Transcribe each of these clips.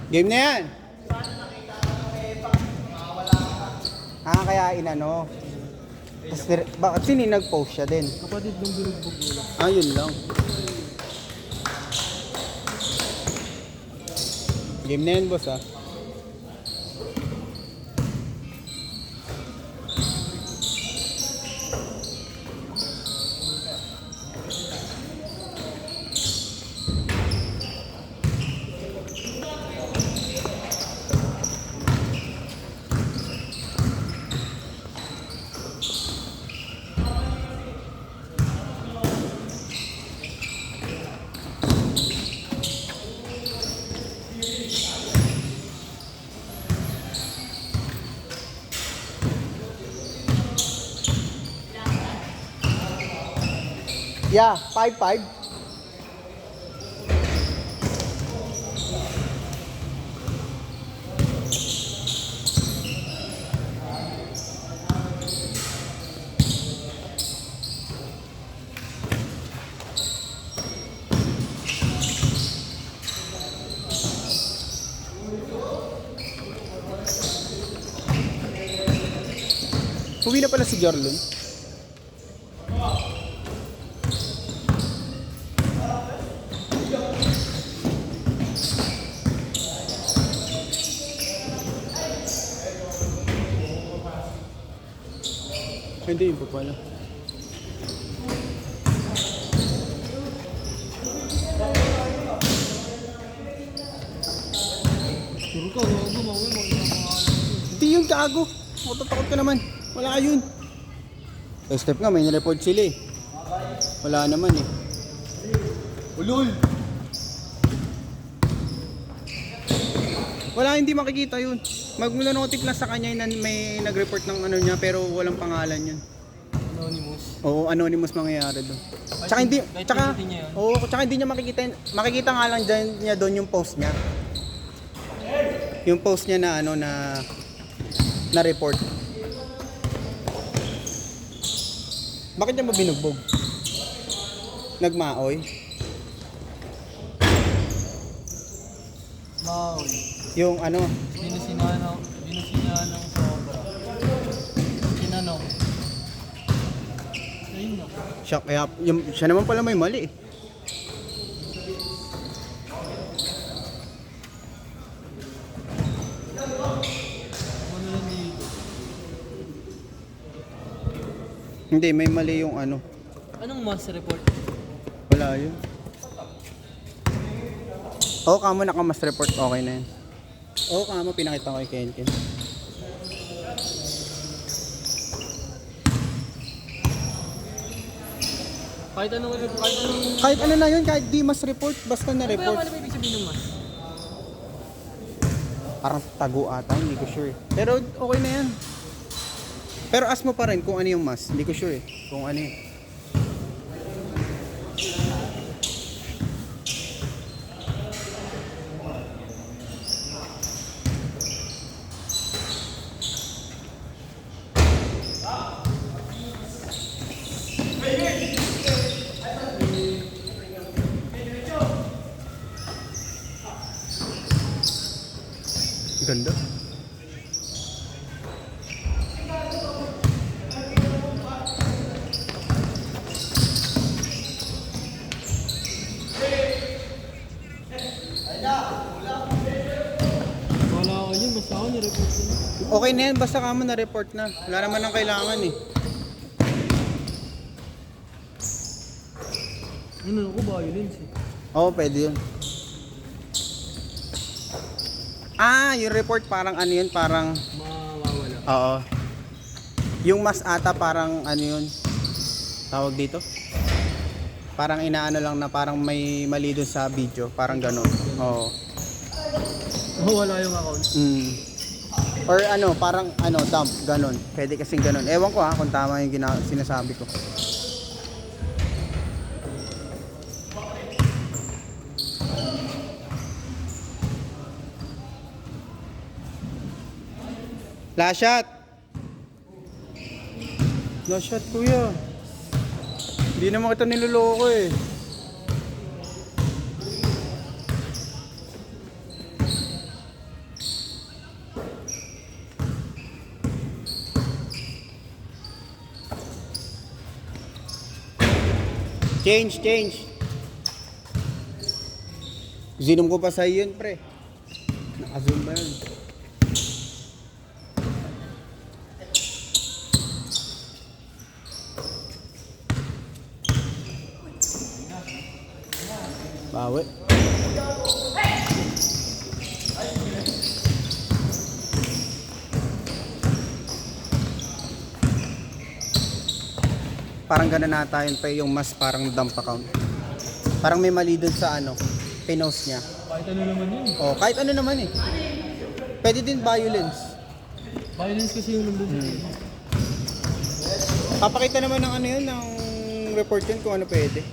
Game na yan. Ah, kaya inano. Bakit sino nag-post siya din? Kapatid ng binugbog nila. Ah, yun lang. Game na yan, boss ah. Yeah, 5-5. Uwi na pala si Jorlun. Hindi, iba pala. Sure ka, huwag mo mawin mo. Hindi yun, gago. Matatakot ka naman. Wala yun. Step nga, may nireport sila eh. Wala naman eh. Ulul! Wala, hindi makikita yun. Mag-notif lang sa kanya na may nag-report ng ano niya pero walang pangalan yun. Anonymous. Oo, anonymous mangyayari doon. Tsaka hindi, tsaka hindi niya makikita nga lang dyan niya doon yung post niya. Yung post niya na ano na report. Bakit niya mabinugbog? Nagmaoy? Maoy. Yung ano? Binusinahan ng sobra. Tinanong. Ayun na. Siya naman pala may mali eh. Ano yan dito? Hindi, may mali yung ano. Anong mass report? Wala yun. Oo, kamo naka-mass report. Okay na yun. Oo, kamo pinakita ko kay Ken. Kahit ano na yun, kahit di mass report, basta Ano ba na-report. ibig sabihin ng mass? Parang tago ata, hindi ko sure. Pero okay na yan. Pero ask mo pa rin kung ano yung mass. Hindi ko sure eh, kung ano yun. Ganda. Wala ako yun, basta ako nireport yun. Okay na yan, basta kamo na-report na. Wala naman ang kailangan eh. Ano ako, violence eh. Oo, pwede yun. Ah, yung report parang ano yun, parang... Mawawala. Oo. Yung mas ata parang ano yun, tawag dito? Parang inaano lang na parang may mali dun sa video, parang gano'n. Oo. Mawala yung account. Or ano, parang ano, dump, gano'n. Pwede kasing gano'n. Ewan ko ha, kung tama yung sinasabi ko. Last shot. Last shot, kuya. Hindi naman kita niloloko eh. Change. Zinom ko pa sa'yo yun, pre. Naka-zoom ba yun? Bawi. Parang gano'n nata yun pa yung mas parang dump account. Parang may mali dun sa ano, pinost niya. Kahit ano naman yun. Oh, kahit ano naman eh. Pwede din violence. Violence kasi yung nandun sa team. Papakita naman ng ano yun, ng report yun kung ano pwede.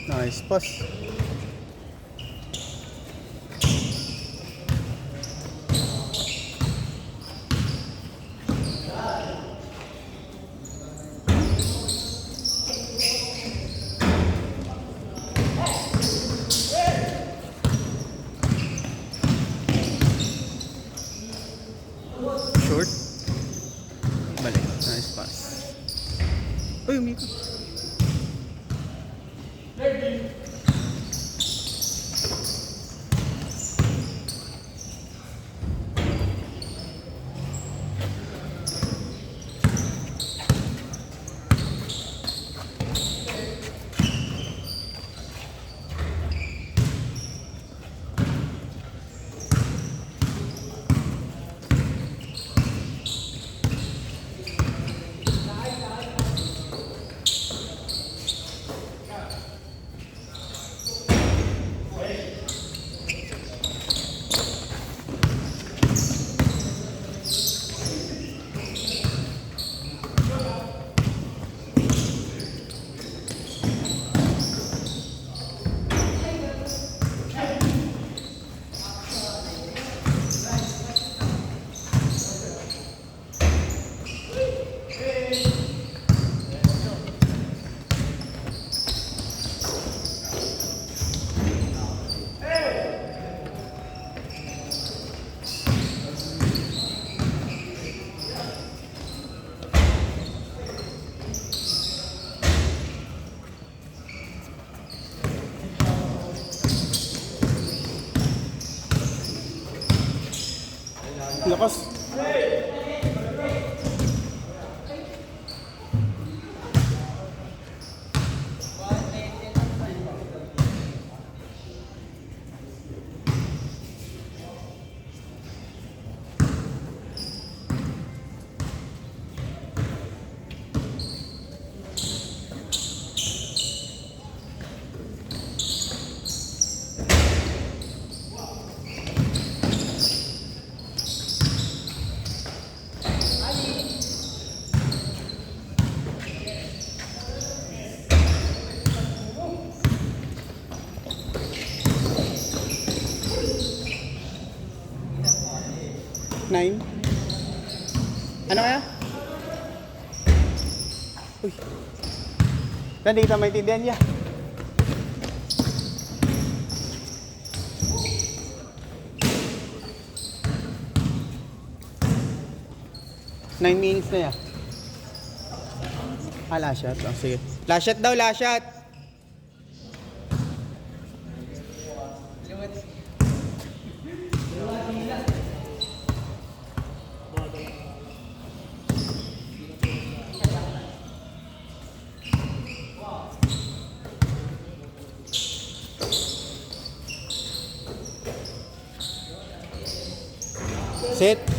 Nice pass. Short. Balik. Nice pass. Uy, umikot. Lakas. Nine. Ano kaya? Uy. Nandito maintindihan niya. Nine minutes na yan. Last shot. Oh, sige. Last shot daw, last shot. Set.